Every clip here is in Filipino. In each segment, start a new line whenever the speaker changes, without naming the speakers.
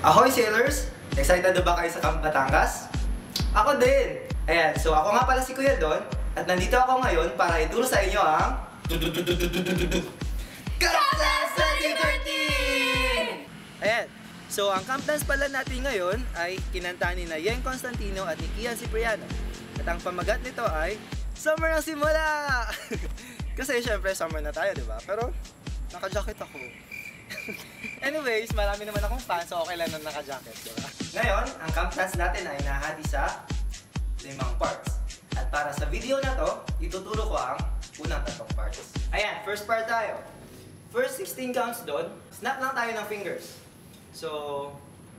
Ahoy sailors! Excited na ba kayo sa Camp Batangas? Ako din! Ayan, so ako nga pala si Kuya Don at nandito ako ngayon para ituro sa inyo ang Camp Dance 2013! Ayan, so ang Camp Dance pala natin ngayon ay kinanta ni na Yeng Constantino at ni Kian Cipriano. At ang pamagat nito ay Summer ang Simula! Kasi syempre summer na tayo, di ba? Pero naka-jacket ako. Anyways, marami naman akong fans, so okay lang na naka-jacket, diba? Ngayon, ang camp dance natin ay nahati sa 5 parts. At para sa video na to, ituturo ko ang unang 3 parts. Ayan, first part tayo. First 16 counts doon, snap lang tayo ng fingers. So,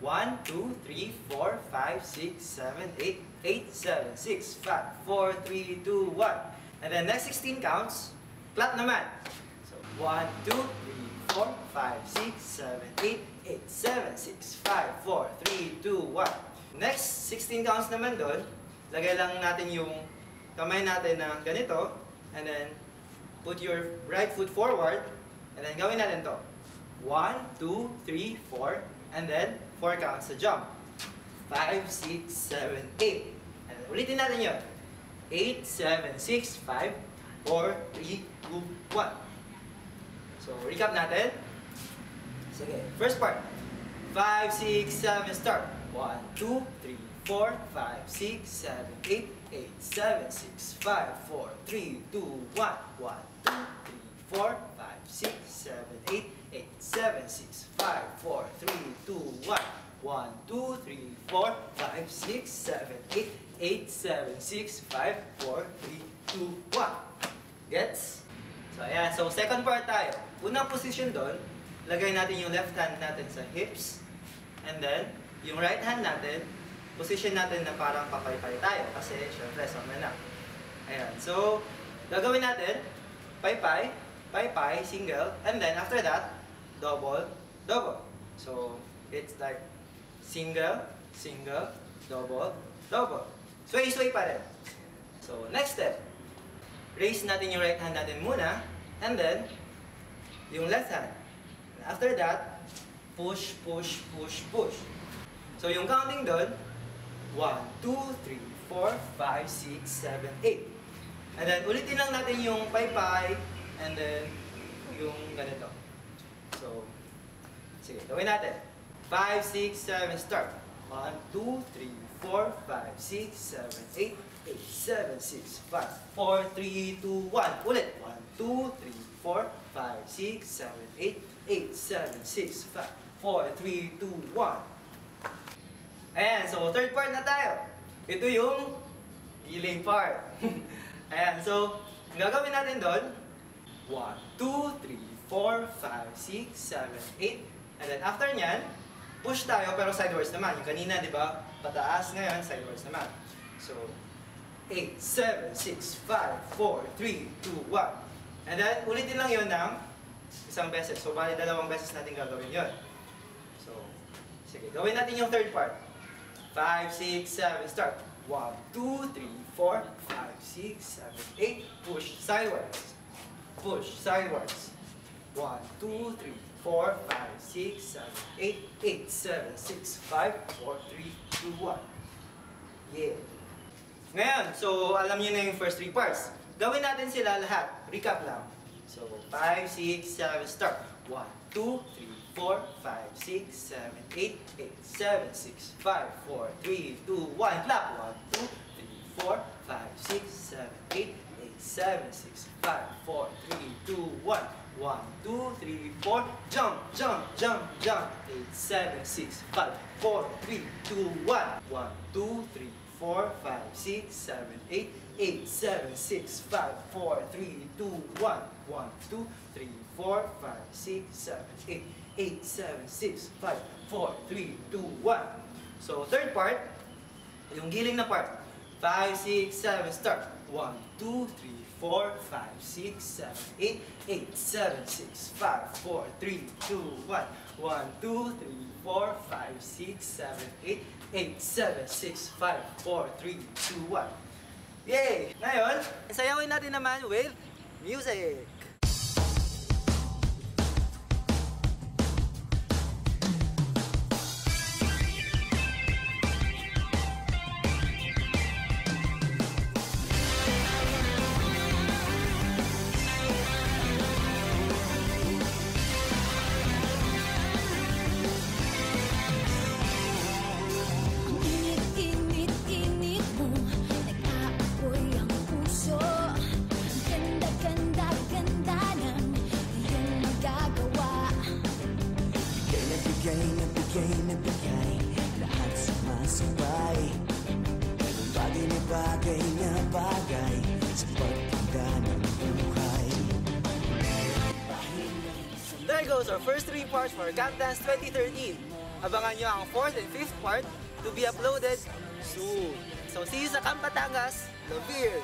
1, 2, 3, 4, 5, 6, 7, 8, 8, 7, 6, 5, 4, 3, 2, 1. And then next 16 counts, clap naman. So, 1, 2, 3, 4, 5, 6, 7, 8, 8, 7, 6, 5, 4, 3, 2, 1. Next 16 counts naman doon, lagay lang natin yung kamay natin na ganito, and then put your right foot forward, and then gawin natin to. 1, 2, 3, 4, and then 4 counts sa jump. 5, 6, 7, 8. And then ulitin natin yun. 8, 7, 6, 5, 4, 3, 2, 1. So, recap natin. Sige, first part. 5, 6, 7, start. 1, 2, 3, 4, 5, 6, 7, 8, 8, 7, 6, 5, 4, 3, 2, 1. 1, 2, 3, 4, 5, 6, 7, 8, 8, 7, 6, 5, 4, 3, 2, 1. 1, 2, 3, 4, 5, 6, 7, 8, 8, 7, 6, 5, 4, 3, 2, 1. Gets? So, ayan. So, second part tayo. Unang position doon, lagay natin yung left hand natin sa hips. And then, yung right hand natin, position natin na parang papay-pay tayo. Kasi, syempre, summer na. Ayan. So, gagawin natin, pay-pay, pay-pay, single. And then, after that, double, double. So, it's like single, single, double, double. Sway-sway pa rin. So, next step. Raise natin yung right hand natin muna, and then, yung left hand. After that, push, push, push, push. So, yung counting doon, 1, 2, 3, 4, 5, 6, 7, 8. And then, ulitin lang natin yung pay-pay, and then, yung ganito. So, sige, gawin natin. 5, 6, 7, start. 1, 2, 3, 4, 5, 6, 7, 8, 8, 7, 6, 5, 4, 3, 2, 1. Ulit. 1, 2, 3, 4, 5, 6, 7, 8, 8, 7, 6, 5, 4, 3, 2, 1. Ayan. So, third part na tayo. Ito yung giling part. Ayan. So, ang gagawin natin doon, 1, 2, 3, 4, 5, 6, 7, 8. And then, after nyan, push tayo pero sideways naman. Yung kanina, di ba? Pataas. Ngayon, sideways naman. So, 8, 7, 6, 5, 4, 3, 2, 1. And then, ulitin lang yun ng isang beses. So, bali 2 beses natin gagawin yun. So, sige. Gawin natin yung third part. 5, 6, 7, start. 1, 2, 3, 4, 5, 6, 7, 8. Push sideways. Push sideways. 1, 2, 3, 4, 5, 6, 7, 8, 8, 7, 6, 5, 4, 3, 2, 1. Yeah. Ngayon, so alam niyo na yung first 3 parts. Gawin natin sila lahat. Recap lang. So, 5, 6, 7, start. 1, 2, 3, 4, 5, 6, 7, 8, 8, 7, 6, 5, 4, 3, 2, 1. Clap. 1, 2, 3, 4, 5, 6, 7, 8, 8, 7, 6, 5, 4, 3, 2, 1. 1, 2, 3, 4, jump, jump, jump, jump. 8, 7, 6, 5, 4, 3, 2, 1. 1, 2, 3, 4, 5, 6, 7, 8, 8, 7, 6, 5, 4, 3, 2, 1. 1, 2, 3, 4, 5, 6, 7, 8, 8, 7, 6, 5, 4, 3, 2, 1. So, third part, yung giling na part. 5, 6, 7, start. 1, 2, 3, 4, 5, 6, 7, 8, 8, 7, 6, 5, 4, 3, 2, 1. 1, 2, 3, 4, 5, 6, 7, 8, 8, 7, 6, 5, 4, 3, 2, 1. Yay! Ngayon, sayawin natin naman with music!
na bigay, lahat sumasabay. Bagay na bagay sa pagtanda ng buhay.
There goes our first 3 parts for Camp Dance 2013. Abangan nyo ang 4th and 5th part to be uploaded soon. So see you sa Camp Batangas, the beer!